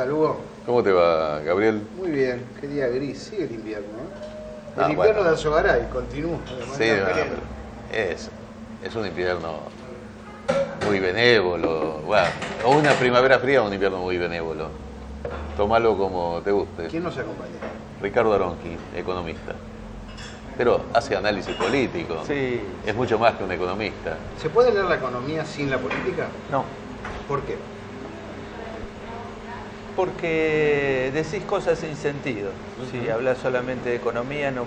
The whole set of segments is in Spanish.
tal, Hugo? ¿Cómo te va, Gabriel? Muy bien, qué día gris, sigue el invierno, ¿no? El invierno Bueno. de Alzogaray continúa. Sí, es un invierno muy benévolo. Bueno, o una primavera fría o un invierno muy benévolo. Tómalo como te guste. ¿Quién nos acompaña? Ricardo Aronqui, economista. Pero hace análisis político. Sí. Es mucho más que un economista. ¿Se puede leer la economía sin la política? No, ¿Por qué? porque decís cosas sin sentido. Si hablas solamente de economía, no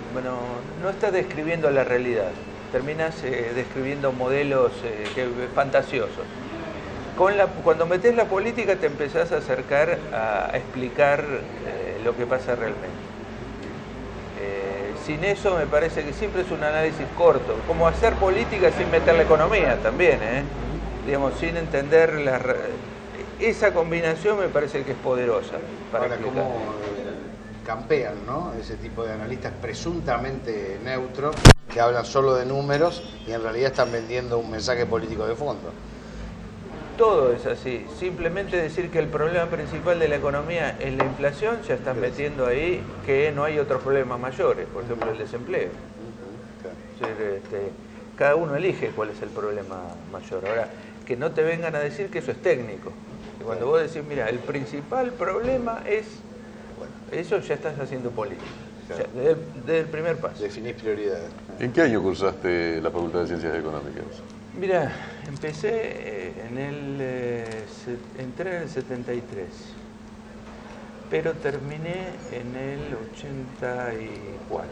estás describiendo la realidad. Terminas describiendo modelos fantasiosos. Cuando metés la política te empezás a acercar a explicar lo que pasa realmente. Sin eso me parece que siempre es un análisis corto. Como hacer política sin meter la economía también, digamos, sin entender esa combinación me parece que es poderosa para Ahora, explicar. cómo campean, ¿no? Ese tipo de analistas presuntamente neutros que hablan solo de números y en realidad están vendiendo un mensaje político de fondo. Todo es así. Simplemente decir que el problema principal de la economía es la inflación, ya están metiendo ahí que no hay otros problemas mayores, por ejemplo el desempleo. Claro. Es decir, cada uno elige cuál es el problema mayor. Ahora, que no te vengan a decir que eso es técnico. Y cuando vos decís, mira, el principal problema es, bueno, eso ya estás haciendo política. Claro. O sea, desde el primer paso. Definís prioridades. ¿En qué año cursaste la Facultad de Ciencias Económicas? Mira, empecé entré en el 73, pero terminé en el 84.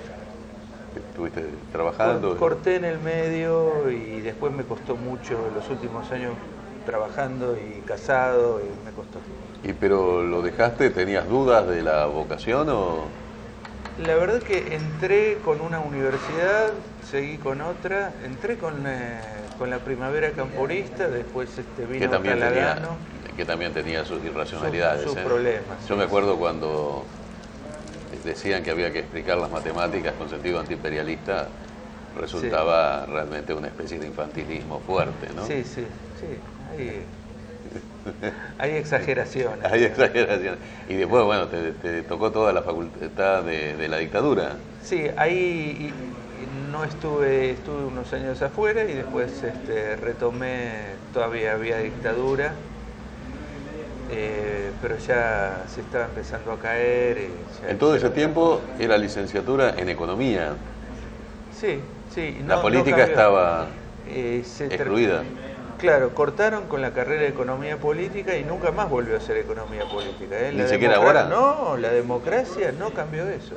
¿Estuviste trabajando? Corté en el medio y después me costó mucho los últimos años trabajando y casado y me costó. ¿Pero lo dejaste? ¿Tenías dudas de la vocación o...? La verdad que entré con una universidad, seguí con otra, entré con la Primavera Camporista, después vino Talagano. Que también tenía sus irracionalidades. Sus problemas. Yo me acuerdo cuando decían que había que explicar las matemáticas con sentido antiimperialista, resultaba realmente una especie de infantilismo fuerte, ¿no? Sí. Hay exageraciones. Hay exageraciones. Y después, bueno, te tocó toda la facultad de la dictadura. Sí, ahí no estuve unos años afuera y después retomé, todavía había dictadura, pero ya se estaba empezando a caer. En todo ese tiempo era licenciatura en economía. Sí. La política estaba excluida. Claro, cortaron con la carrera de economía política y nunca más volvió a ser economía política. ¿Ni siquiera ahora? No, la democracia no cambió eso.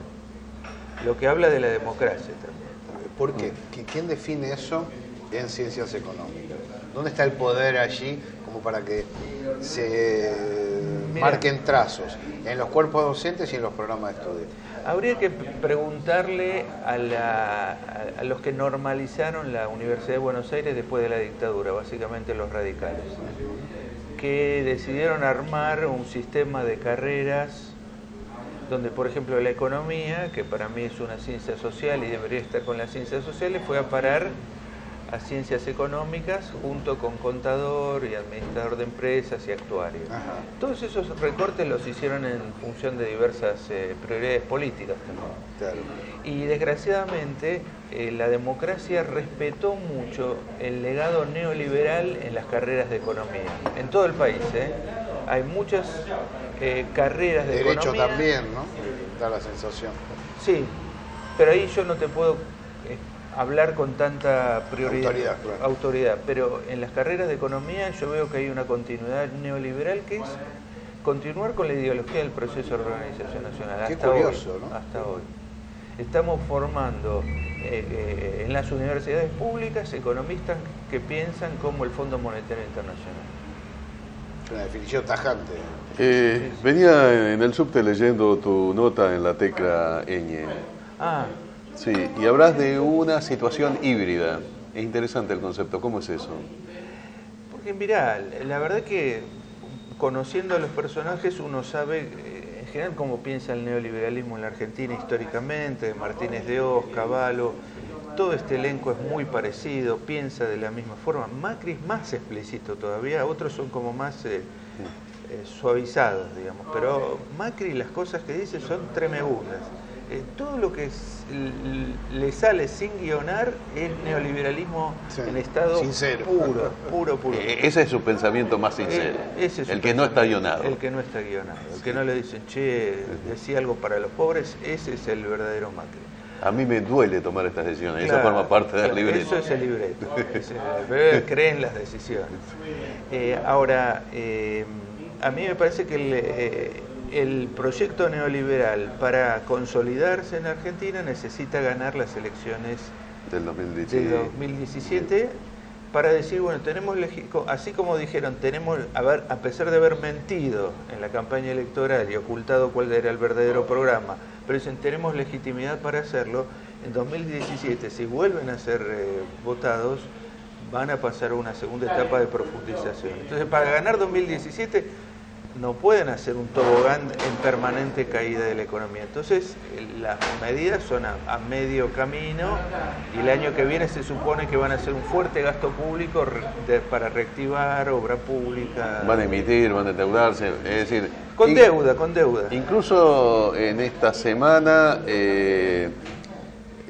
Lo que habla de la democracia también. ¿Por qué? ¿Quién define eso en ciencias económicas? ¿Dónde está el poder allí como para que se marquen trazos en los cuerpos docentes y en los programas de estudio? Habría que preguntarle a los que normalizaron la Universidad de Buenos Aires después de la dictadura, básicamente los radicales, que decidieron armar un sistema de carreras donde, por ejemplo, la economía, que para mí es una ciencia social y debería estar con las ciencias sociales, fue a parar a ciencias económicas junto con contador y administrador de empresas y actuario. Ajá. Todos esos recortes los hicieron en función de diversas prioridades políticas también. Claro. Y desgraciadamente la democracia respetó mucho el legado neoliberal en las carreras de economía, en todo el país. Hay muchas carreras de Derecho economía. también, ¿no? Da la sensación. Sí, pero ahí yo no te puedo hablar con tanta prioridad, autoridad, claro. Pero en las carreras de economía yo veo que hay una continuidad neoliberal que es continuar con la ideología del proceso de organización nacional. Qué hasta curioso, hoy, ¿no? Hasta hoy. Estamos formando en las universidades públicas economistas que piensan como el Fondo Monetario Internacional. Es una definición tajante. Venía en el subte leyendo tu nota en la tecla ñ. Sí, y hablas de una situación híbrida. Es interesante el concepto. ¿Cómo es eso? Porque mirá, la verdad que conociendo a los personajes uno sabe en general cómo piensa el neoliberalismo en la Argentina históricamente, Martínez de Hoz, Cavallo, todo este elenco es muy parecido, piensa de la misma forma. Macri es más explícito todavía, otros son como más suavizados, digamos, pero Macri las cosas que dice son tremendas. Todo lo que le sale sin guionar es neoliberalismo en estado sincero. puro. Ese es su pensamiento más sincero, el que no está guionado. El que no está guionado, el que no le dicen, che, decía algo para los pobres, ese es el verdadero Macri. A mí me duele tomar estas decisiones, claro, eso forma parte del libreto. Eso es el libreto, pero creen las decisiones. Ahora, a mí me parece que el proyecto neoliberal para consolidarse en Argentina necesita ganar las elecciones del 2017 para decir, bueno, tenemos, así como dijeron, tenemos, a pesar de haber mentido en la campaña electoral y ocultado cuál era el verdadero programa, pero dicen, tenemos legitimidad para hacerlo, en 2017, si vuelven a ser votados, van a pasar a una segunda etapa de profundización. Entonces, para ganar 2017, no pueden hacer un tobogán en permanente caída de la economía. Entonces, las medidas son a medio camino y el año que viene se supone que van a hacer un fuerte gasto público para reactivar obra pública. Van a emitir, van a endeudarse, es decir... Con deuda. Incluso en esta semana,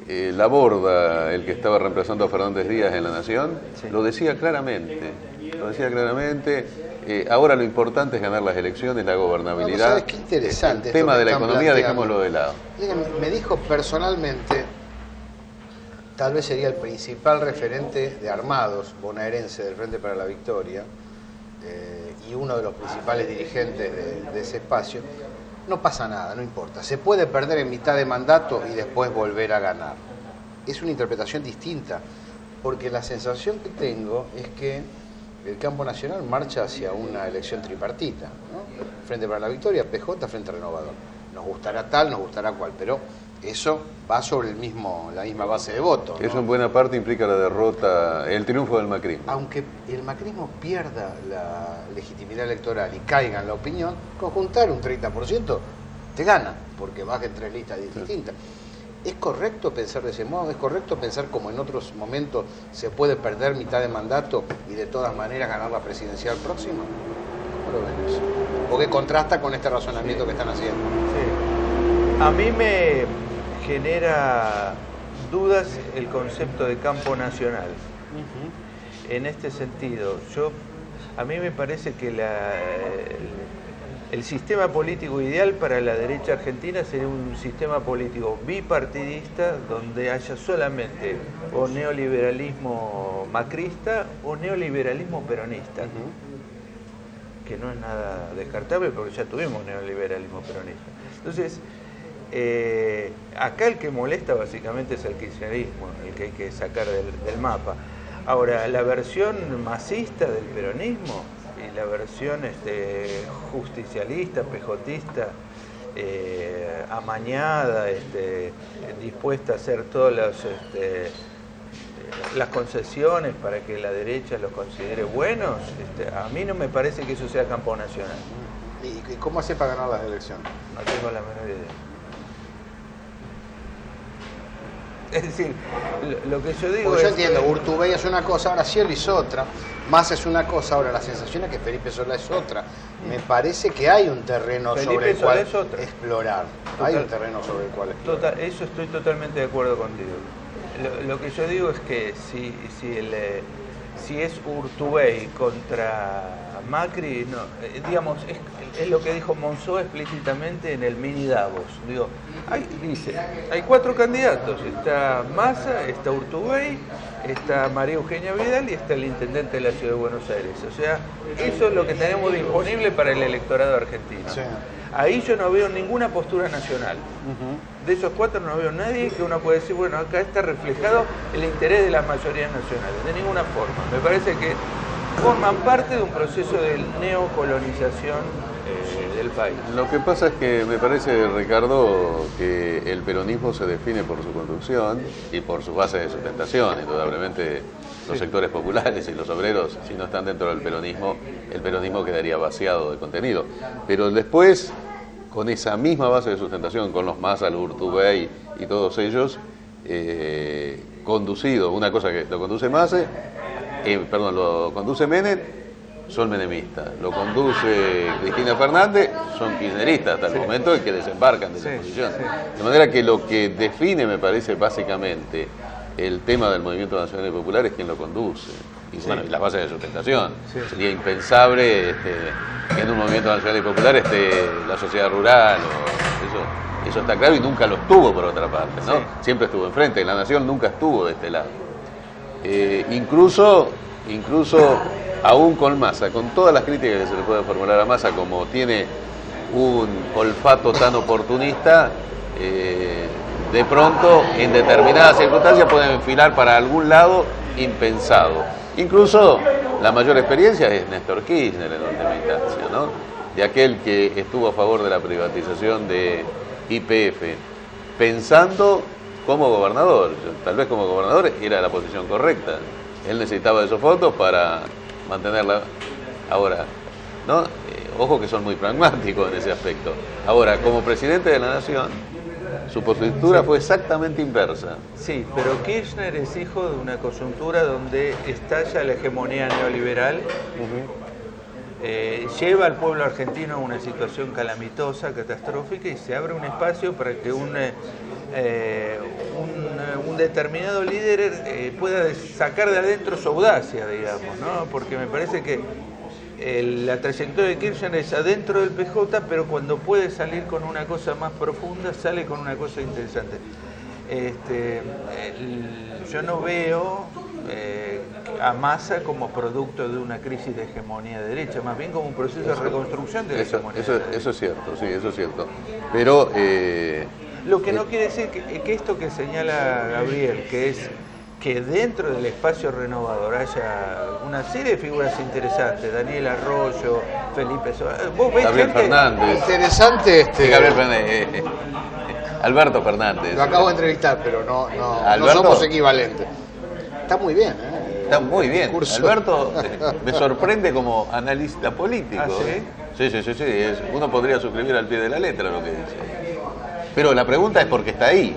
Laborda, el que estaba reemplazando a Fernández Díaz en La Nación, sí, lo decía claramente. Ahora lo importante es ganar las elecciones, la gobernabilidad. ¿Sabes qué interesante? El tema de la economía, dejémoslo de lado. Me dijo personalmente, tal vez sería el principal referente de armados bonaerense del Frente para la Victoria y uno de los principales dirigentes de ese espacio. No pasa nada, no importa. Se puede perder en mitad de mandato y después volver a ganar. Es una interpretación distinta, porque la sensación que tengo es que el campo nacional marcha hacia una elección tripartita, ¿no? Frente para la Victoria, PJ, Frente Renovador. Nos gustará tal, nos gustará cual, pero eso va sobre la misma base de votos, ¿no? Eso en buena parte implica la derrota, el triunfo del macrismo. Aunque el macrismo pierda la legitimidad electoral y caiga en la opinión, conjuntar un 30% te gana, porque vas en 3 listas distintas. ¿Es correcto pensar de ese modo? ¿Es correcto pensar como en otros momentos se puede perder mitad de mandato y de todas maneras ganar la presidencial próxima? ¿Cómo lo ven eso? Porque contrasta con este razonamiento que están haciendo. Sí. A mí me genera dudas el concepto de campo nacional. En este sentido, a mí me parece que el sistema político ideal para la derecha argentina sería un sistema político bipartidista donde haya solamente o neoliberalismo macrista o neoliberalismo peronista, que no es nada descartable porque ya tuvimos neoliberalismo peronista. Entonces, acá el que molesta básicamente es el kirchnerismo, el que hay que sacar del mapa. Ahora, la versión masista del peronismo y la versión justicialista, pejotista, amañada, dispuesta a hacer todas las concesiones para que la derecha los considere buenos, a mí no me parece que eso sea campo nacional. ¿Y cómo hace para ganar las elecciones? No tengo la menor idea. Es decir, lo que yo digo porque yo entiendo, Urtubey es una cosa, ahora Scioli es otra, Massa es una cosa, ahora la sensación es que Felipe Solá es otra. Me parece que hay un terreno sobre el cual explorar. Hay un terreno sobre el cual explorar. Eso estoy totalmente de acuerdo contigo. Lo que yo digo es que si es Urtubey contra Macri, no, digamos, es lo que dijo Monzó explícitamente en el mini Davos. Digo, hay 4 candidatos, está Massa, está Urtubey, está María Eugenia Vidal y está el intendente de la Ciudad de Buenos Aires. O sea, eso es lo que tenemos disponible para el electorado argentino. Sí. Ahí yo no veo ninguna postura nacional. De esos 4 no veo nadie que uno pueda decir, bueno, acá está reflejado el interés de las mayorías nacionales. De ninguna forma. Me parece que forman parte de un proceso de neocolonización del país. Lo que pasa es que me parece, Ricardo, que el peronismo se define por su conducción y por su base de sustentación. Indudablemente los sectores populares y los obreros, si no están dentro del peronismo, el peronismo quedaría vaciado de contenido. Pero después, con esa misma base de sustentación, con los Massa, los Urtubey y todos ellos, conducido, una cosa que lo conduce Massa, lo conduce Menem, son menemistas. Lo conduce Cristina Fernández, son kirchneristas hasta el momento en que desembarcan de esa posición. De manera que lo que define, me parece, básicamente el tema del Movimiento Nacional y Popular es quien lo conduce. Y, bueno, y las bases de sustentación. Sería impensable que en un Movimiento Nacional y Popular esté la sociedad rural. Eso está claro y nunca lo estuvo, por otra parte, ¿no? Siempre estuvo enfrente. La Nación nunca estuvo de este lado. Incluso aún con Massa, con todas las críticas que se le puede formular a Massa, como tiene un olfato tan oportunista, de pronto en determinadas circunstancias pueden enfilar para algún lado impensado. Incluso la mayor experiencia es Néstor Kirchner en última instancia, ¿no? De aquel que estuvo a favor de la privatización de YPF, pensando como gobernador. Tal vez como gobernador era la posición correcta. Él necesitaba esos fondos para mantenerla. Ahora, ¿no? Ojo que son muy pragmáticos en ese aspecto. Ahora, como presidente de la Nación, su postura fue exactamente inversa. Sí, pero Kirchner es hijo de una coyuntura donde estalla la hegemonía neoliberal, lleva al pueblo argentino a una situación calamitosa, catastrófica, y se abre un espacio para que un determinado líder pueda sacar de adentro su audacia, digamos, ¿no? Porque me parece que la trayectoria de Kirchner es adentro del PJ, pero cuando puede salir con una cosa más profunda, sale con una cosa interesante. Yo no veo a Massa como producto de una crisis de hegemonía de derecha, más bien como un proceso de reconstrucción de la hegemonía de derecha. Eso es cierto, sí, eso es cierto. Pero lo que no quiere decir que esto que señala Gabriel, que es que dentro del espacio renovador haya una serie de figuras interesantes, Daniel Arroyo, Felipe Solá, vos ves Gabriel gente Fernández. Interesante Gabriel Fernández. Alberto Fernández. Lo acabo de entrevistar, pero no somos equivalentes. Está muy bien, ¿eh? Está muy bien. Curso. Alberto me sorprende como analista político. ¿Ah, sí? Sí. Uno podría suscribir al pie de la letra lo que dice. Pero la pregunta es por qué está ahí.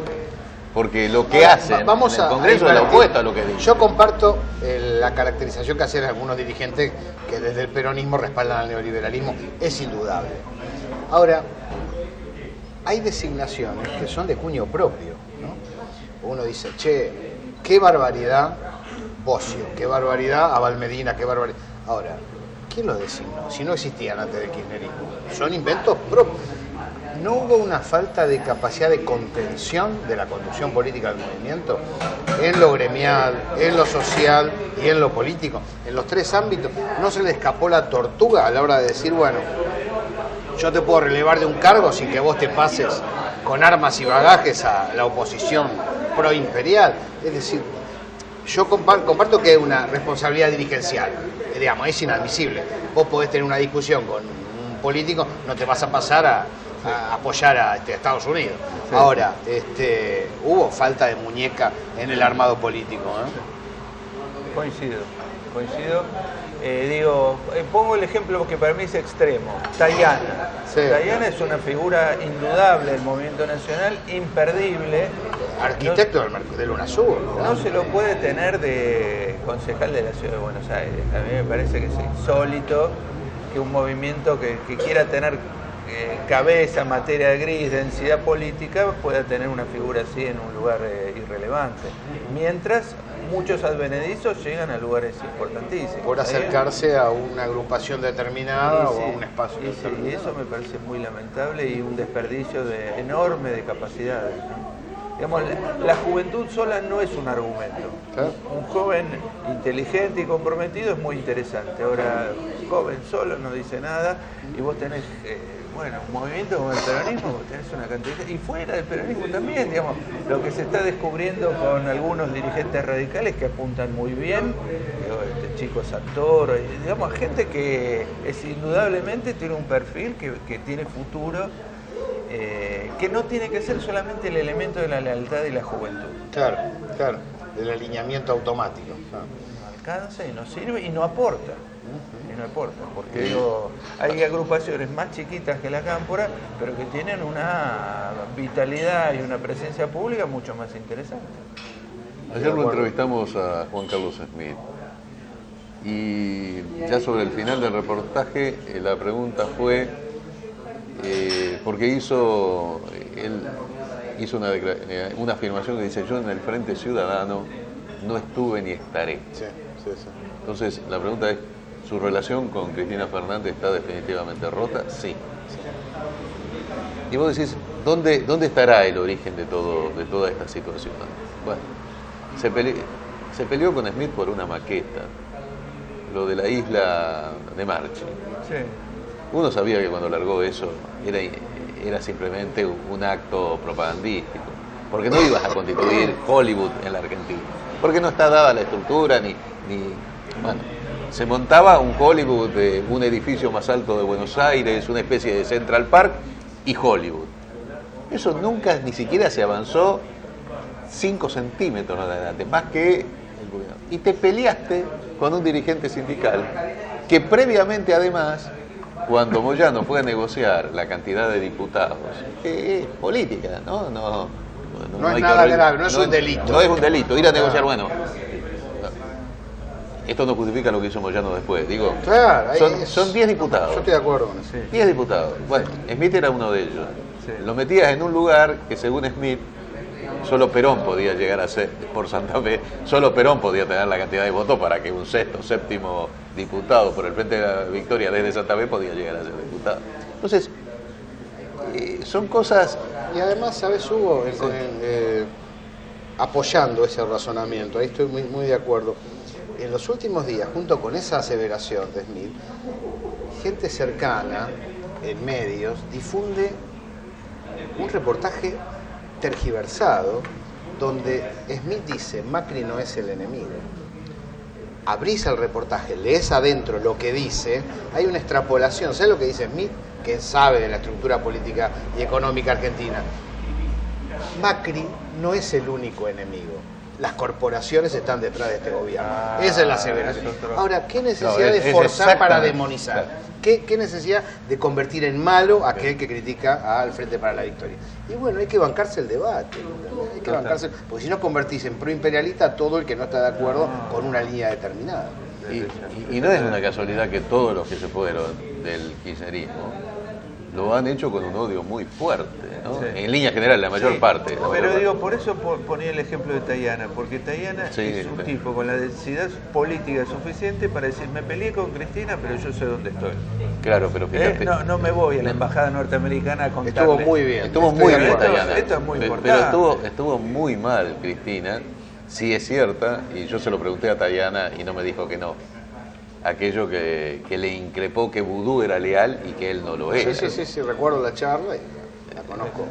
Porque lo que hacen en el Congreso es lo opuesto a lo que dice. Yo comparto la caracterización que hacen algunos dirigentes que desde el peronismo respaldan al neoliberalismo. Es indudable. Ahora, hay designaciones que son de cuño propio, ¿no? Uno dice, che, qué barbaridad Bocio, qué barbaridad Abal Medina, qué barbaridad. Ahora, ¿quién los designó? Si no existían antes del kirchnerismo. Son inventos propios. ¿No hubo una falta de capacidad de contención de la conducción política del movimiento? En lo gremial, en lo social y en lo político. En los tres ámbitos, ¿no se le escapó la tortuga a la hora de decir, bueno, yo te puedo relevar de un cargo sin que vos te pases con armas y bagajes a la oposición proimperial? Es decir, yo comparto que es una responsabilidad dirigencial, digamos, es inadmisible. Vos podés tener una discusión con un político, no te vas a pasar a apoyar a Estados Unidos. Sí. Ahora, hubo falta de muñeca en el armado político, ¿eh? Coincido. Pongo el ejemplo que para mí es extremo. Tayana. Sí. Tayana es una figura indudable del movimiento nacional, imperdible. Arquitecto del UNASUR. No se lo puede tener de concejal de la Ciudad de Buenos Aires. A mí me parece que es insólito que un movimiento que quiera tener cabeza, materia gris, densidad política, pueda tener una figura así en un lugar irrelevante. Mientras muchos advenedizos llegan a lugares importantísimos. Por acercarse a una agrupación determinada o a un espacio determinado. Y eso me parece muy lamentable y un desperdicio enorme de capacidades, ¿no? Digamos, la juventud sola no es un argumento. ¿Claro? Un joven inteligente y comprometido es muy interesante. Ahora, un joven solo no dice nada y vos tenés, un movimiento como el peronismo, vos tenés una cantidad, y fuera del peronismo también, digamos, lo que se está descubriendo con algunos dirigentes radicales que apuntan muy bien, Chico Santoro, digamos, gente que indudablemente tiene un perfil que tiene futuro. Que no tiene que ser solamente el elemento de la lealtad y la juventud. Claro, del alineamiento automático. No alcanza y no sirve y no aporta. Porque hay agrupaciones más chiquitas que la Cámpora, pero que tienen una vitalidad y una presencia pública mucho más interesante. Ayer lo entrevistamos a Juan Carlos Smith Y ya sobre el final del reportaje, la pregunta fue, porque él hizo una afirmación que dice: yo en el Frente Ciudadano no estuve ni estaré. Sí. Entonces la pregunta es, ¿su relación con Cristina Fernández está definitivamente rota? Sí. Y vos decís, ¿dónde estará el origen de toda esta situación? Bueno, se peleó con Smith por una maqueta, lo de la isla de Marchi. Sí. Uno sabía que cuando largó eso era simplemente un acto propagandístico, porque no ibas a constituir Hollywood en la Argentina, porque no está dada la estructura bueno, se montaba un Hollywood de un edificio más alto de Buenos Aires, una especie de Central Park y Hollywood. Eso nunca ni siquiera se avanzó 5 centímetros adelante, más que el gobierno. Y te peleaste con un dirigente sindical que previamente, además, cuando Moyano fue a negociar la cantidad de diputados, que es política, ¿no? No es hay nada grave, no es un delito. No es un delito, ir a negociar, bueno. Esto no justifica lo que hizo Moyano después, digo. Claro, son 10 diputados. Yo estoy de acuerdo con eso. 10 diputados. Bueno, Smith era uno de ellos. Sí. Lo metías en un lugar que, según Smith, solo Perón podía llegar a ser, por Santa Fe, solo Perón podía tener la cantidad de votos para que un sexto, séptimo diputado por el Frente de la Victoria desde Santa Fe podía llegar a ser diputado. Entonces, son cosas... Y además, ¿sabes, Hugo? Apoyando ese razonamiento, ahí estoy muy, muy de acuerdo. En los últimos días, junto con esa aseveración de Smith, gente cercana, en medios, difunde un reportaje tergiversado donde Smith dice: Macri no es el enemigo. Abrís el reportaje, lees adentro lo que dice, hay una extrapolación. ¿Sabes lo que dice Smith? Que sabe de la estructura política y económica argentina. Macri no es el único enemigo. Las corporaciones están detrás de este gobierno. Esa es la aseveración. Ahora, ¿qué necesidad de forzar para demonizar? ¿Qué necesidad de convertir en malo a aquel que critica al Frente para la Victoria? Y bueno, hay que bancarse el debate. Hay que bancarse, porque si no convertís en proimperialista a todo el que no está de acuerdo con una línea determinada. Y no es una casualidad que todos los que se fueron del kirchnerismo lo han hecho con un odio muy fuerte, ¿no? Sí. En línea general, la mayor parte. Pero digo, por eso ponía el ejemplo de Tayana, porque Tayana es un tipo con la densidad política suficiente para decir: me peleé con Cristina, pero yo sé dónde estoy. Claro, pero fíjate. No me voy a la embajada norteamericana a contarle. Estuvo muy bien. Estuvo muy bien Tayana. Esto es muy importante. Pero estuvo muy mal Cristina, sí es cierta, y yo se lo pregunté a Tayana y no me dijo que no. Aquello que le increpó que Vudú era leal y que él no lo era. Sí, recuerdo la charla y la conozco.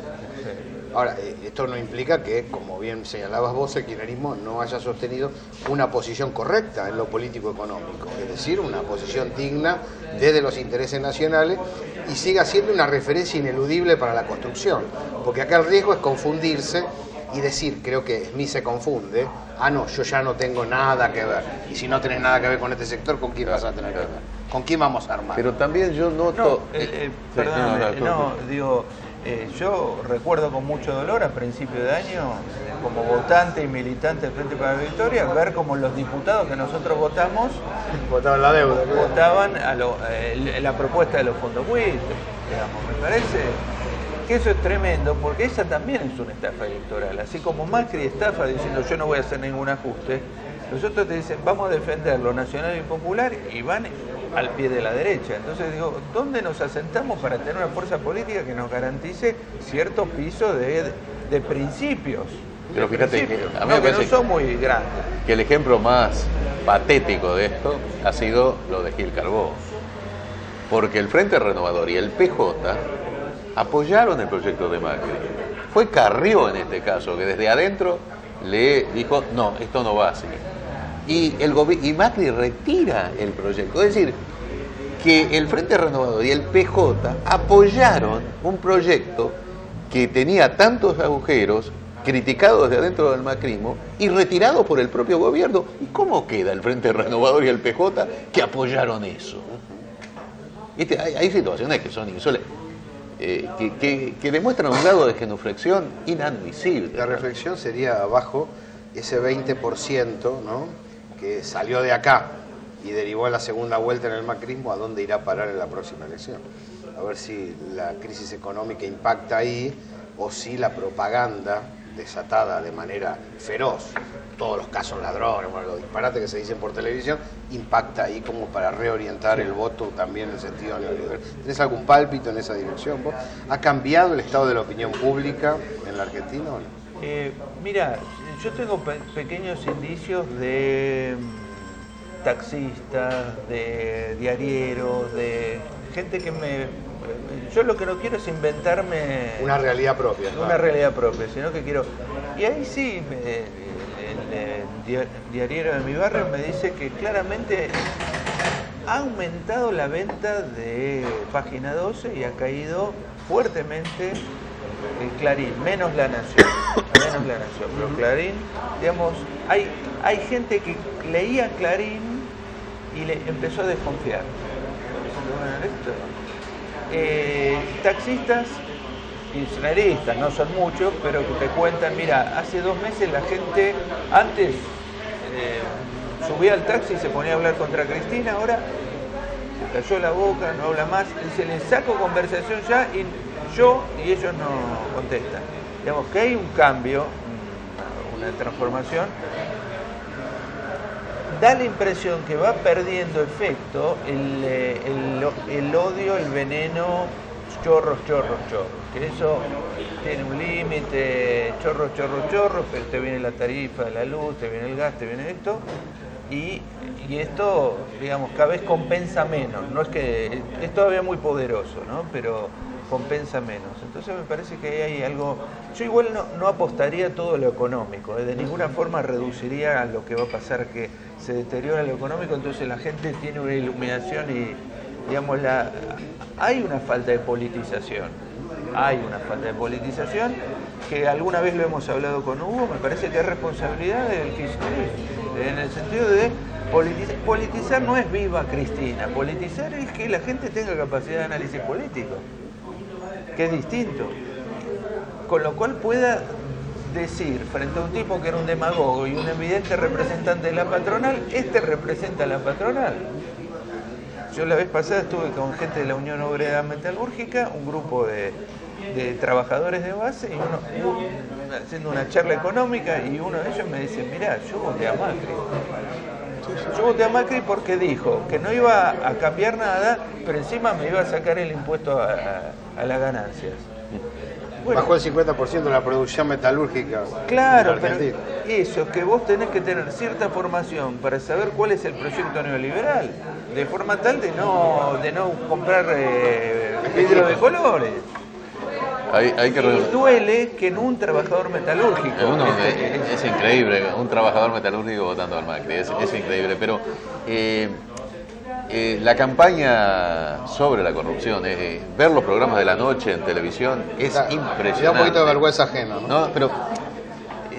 Ahora, esto no implica que, como bien señalabas vos, el kirchnerismo no haya sostenido una posición correcta en lo político-económico, es decir, una posición digna desde los intereses nacionales, y siga siendo una referencia ineludible para la construcción, porque acá el riesgo es confundirse y decir, creo que Smith se confunde: no, yo ya no tengo nada que ver. Y si no tenés nada que ver con este sector, ¿con quién vas a tener que ver? ¿Con quién vamos a armar? Pero también yo noto... yo recuerdo con mucho dolor a principio de año, como votante y militante del Frente para la Victoria, ver cómo los diputados que nosotros votamos votaban la deuda, votaban la propuesta de los fondos buitres, digamos. Me parece que eso es tremendo, porque esa también es una estafa electoral. Así como Macri estafa diciendo: yo no voy a hacer ningún ajuste, los otros te dicen: vamos a defender lo nacional y popular, y van al pie de la derecha. Entonces digo, ¿dónde nos asentamos para tener una fuerza política que nos garantice cierto piso de principios? Pero fíjate que a mí me parece que no son muy grandes. Que el ejemplo más patético de esto ha sido lo de Gil Carbó, porque el Frente Renovador y el PJ apoyaron el proyecto de Macri. Fue Carrió, en este caso, que desde adentro le dijo: no, esto no va así. Y Macri retira el proyecto. Es decir, que el Frente Renovador y el PJ apoyaron un proyecto que tenía tantos agujeros, criticado desde adentro del macrismo y retirado por el propio gobierno. ¿Y cómo queda el Frente Renovador y el PJ que apoyaron eso? Hay situaciones que son insólitas. Que demuestran un grado de genuflexión inadmisible. La reflexión sería abajo ese 20%, ¿no?, que salió de acá y derivó en la segunda vuelta en el macrismo, ¿a dónde irá a parar en la próxima elección? A ver si la crisis económica impacta ahí o si la propaganda desatada de manera feroz, todos los casos ladrones, bueno, los disparates que se dicen por televisión, impacta ahí como para reorientar el voto también en el sentido neoliberal. ¿Tenés algún pálpito en esa dirección vos? ¿Ha cambiado el estado de la opinión pública en la Argentina o no? Mira, yo tengo pequeños indicios de taxistas, de diarieros, de gente que yo lo que no quiero es inventarme una realidad propia. Una realidad propia, sino que quiero... Y ahí sí, el diariero de mi barrio me dice que claramente ha aumentado la venta de Página 12 y ha caído fuertemente el Clarín, menos La Nación, pero Clarín, digamos, hay gente que leía Clarín y le empezó a desconfiar. Taxistas, kirchneristas, no son muchos, pero que te cuentan, mira, hace 2 meses la gente antes subía al taxi y se ponía a hablar contra Cristina, ahora se cayó la boca, no habla más, dice, le saco conversación ya y ellos no contestan. Digamos que hay un cambio, una transformación. Da la impresión que va perdiendo efecto el odio, el veneno, chorros, que eso tiene un límite, chorros, pero te viene la tarifa de la luz, te viene el gas, te viene esto, y esto, digamos, cada vez compensa menos, no es que es todavía muy poderoso, ¿no? Pero compensa menos. Entonces me parece que ahí hay algo... Yo igual no apostaría todo lo económico, de ninguna forma reduciría a lo que va a pasar, que se deteriora lo económico, entonces la gente tiene una iluminación y, digamos, hay una falta de politización. Que alguna vez lo hemos hablado con Hugo, me parece que es responsabilidad del kirchnerismo, en el sentido de politizar no es viva Cristina, politizar es que la gente tenga capacidad de análisis político, que es distinto, con lo cual pueda decir frente a un tipo que era un demagogo y un evidente representante de la patronal, este representa a la patronal. Yo la vez pasada estuve con gente de la Unión Obrera Metalúrgica, un grupo de trabajadores de base, y uno haciendo una charla económica, y uno de ellos me dice, mirá, yo voté a Macri. Yo voté a Macri porque dijo que no iba a cambiar nada, pero encima me iba a sacar el impuesto a las ganancias. Bueno, bajó el 50% de la producción metalúrgica. Claro, pero eso, que vos tenés que tener cierta formación para saber cuál es el proyecto neoliberal, de forma tal de no comprar vidrio de colores. Hay que... Y duele que en un trabajador metalúrgico... Es increíble, un trabajador metalúrgico votando al Macri, es increíble, pero la campaña sobre la corrupción, ver los programas de la noche en televisión es impresionante. Da un poquito de vergüenza ajena, ¿no? Pero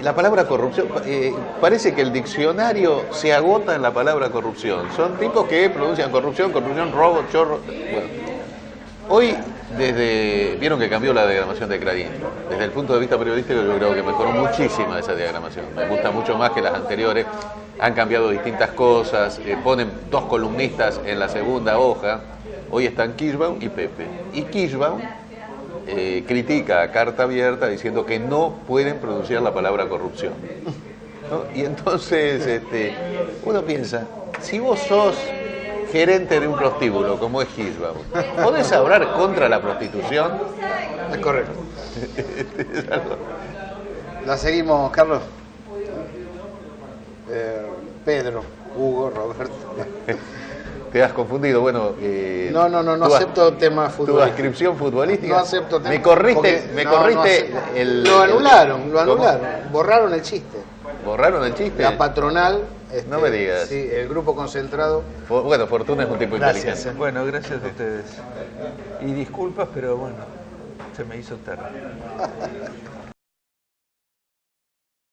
la palabra corrupción, parece que el diccionario se agota en la palabra corrupción. Son tipos que pronuncian corrupción, robo, chorro... Bueno, hoy... Vieron que cambió la diagramación de Clarín. Desde el punto de vista periodístico yo creo que mejoró muchísimo esa diagramación. Me gusta mucho más que las anteriores. Han cambiado distintas cosas. Ponen 2 columnistas en la segunda hoja. Hoy están Kirchbaum y Pepe. Y Kirchbaum critica a carta abierta diciendo que no pueden pronunciar la palabra corrupción, ¿no? Y entonces uno piensa, si vos sos gerente de un prostíbulo, como es Kirchbaum, ¿podés hablar contra la prostitución? Es correcto. La seguimos, Carlos. Pedro, Hugo, Roberto. Te has confundido, bueno... No acepto temas futbolísticos. Tu descripción futbolística... No acepto temas... Me corriste Lo anularon, borraron el chiste. ¿Borraron el chiste? La patronal... no me digas. Sí, el grupo concentrado. Bueno, Fortuna es un tipo inteligente. Bueno, gracias a ustedes. Y disculpas, pero bueno, se me hizo tarde.